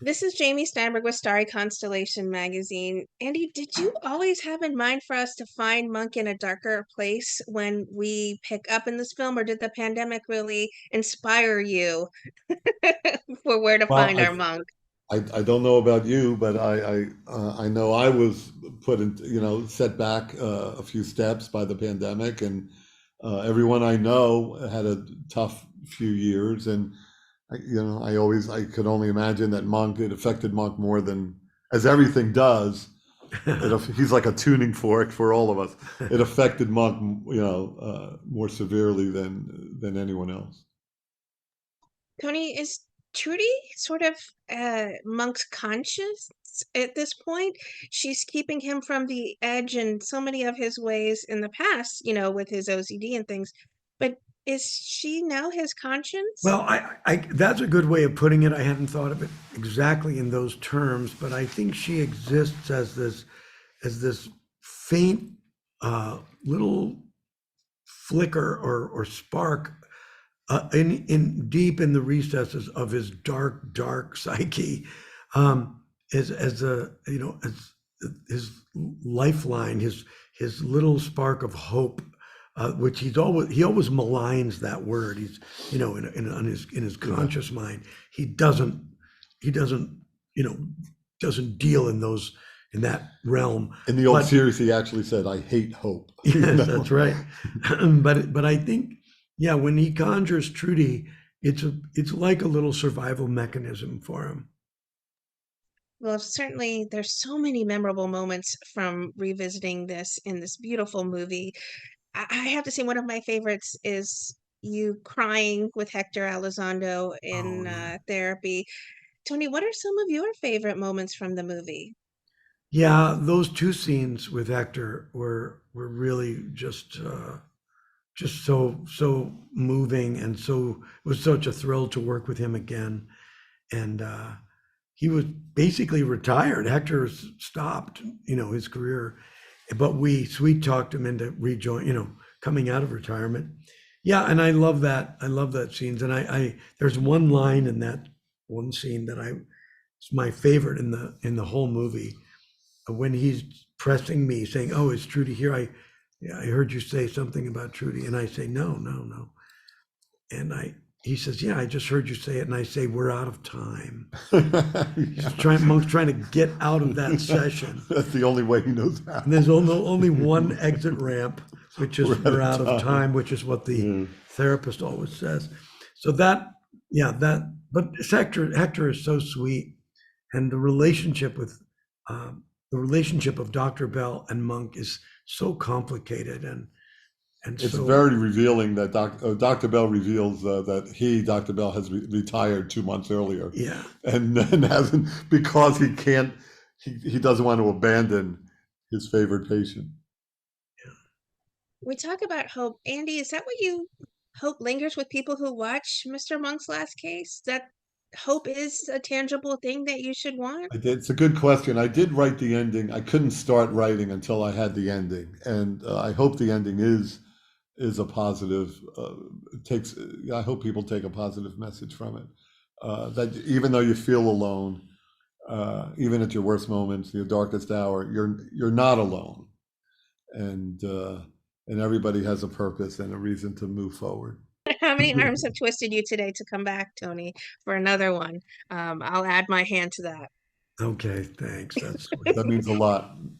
This is Jamie Steinberg with Starry Constellation magazine. Andy, did you always have in mind for us to find Monk in a darker place when we pick up in this film, or did the pandemic really inspire you for where to Well, find our Monk? I don't know about you, but I know I was put in, set back a few steps by the pandemic, and everyone I know had a tough few years, and I could only imagine that Monk, it affected Monk more than, as everything does. He's like a tuning fork for all of us. It affected Monk, more severely than anyone else. Tony, is Trudy sort of Monk's conscience at this point? She's keeping him from the edge in so many of his ways in the past, with his OCD and things. But is she now his conscience? Well, that's a good way of putting it. I hadn't thought of it exactly in those terms, but I think she exists as this faint little flicker or spark in deep in the recesses of his dark psyche, as a as his lifeline, his little spark of hope, which he always maligns that word. He's in his Yeah. conscious mind, he doesn't you know doesn't deal in that realm. In the old But series, he actually said, "I hate hope." yes, that's right. But I think, yeah, when he conjures Trudy, it's like a little survival mechanism for him. Well, certainly there's so many memorable moments from revisiting this in this beautiful movie. I have to say one of my favorites is you crying with Hector Elizondo Oh in yeah. therapy. Tony, what are some of your favorite moments from the movie? Yeah, those two scenes with Hector were really just so moving, and it was such a thrill to work with him again. And he was basically retired. Hector stopped, his career, but we sweet talked him into coming out of retirement. Yeah, and I love that. I love that scenes. And I there's one line in that one scene that it's my favorite in the whole movie, when he's pressing me, saying, "Oh, is Trudy here? Yeah, I heard you say something about Trudy," and I say, "No, no, no." And he says, "Yeah, I just heard you say it," and I say, "We're out of time." Yeah. Monk's trying to get out of that session, That's the only way he knows and how. there's only one exit ramp, which is We're out "We're of out of time. time," which is what the Yeah. therapist always says. So that, yeah, but Hector is so sweet, and the relationship of Dr. Bell and Monk is so complicated and It's so, very revealing that Dr. Bell reveals that Dr. Bell, has retired 2 months earlier, yeah. and hasn't, because he doesn't want to abandon his favorite patient. We talk about hope. Andy, is that what you hope lingers with people who watch Mr. Monk's Last Case? That hope is a tangible thing that you should want? I did. It's a good question. I did write the ending. I couldn't start writing until I had the ending, and I hope the ending is a positive. Takes. I hope people take a positive message from it. That even though you feel alone, even at your worst moments, your darkest hour, you're not alone, and uh, and everybody has a purpose and a reason to move forward. How many arms have twisted you today to come back, Tony, for another one? I'll add my hand to that. Okay, thanks. That's sweet. That means a lot.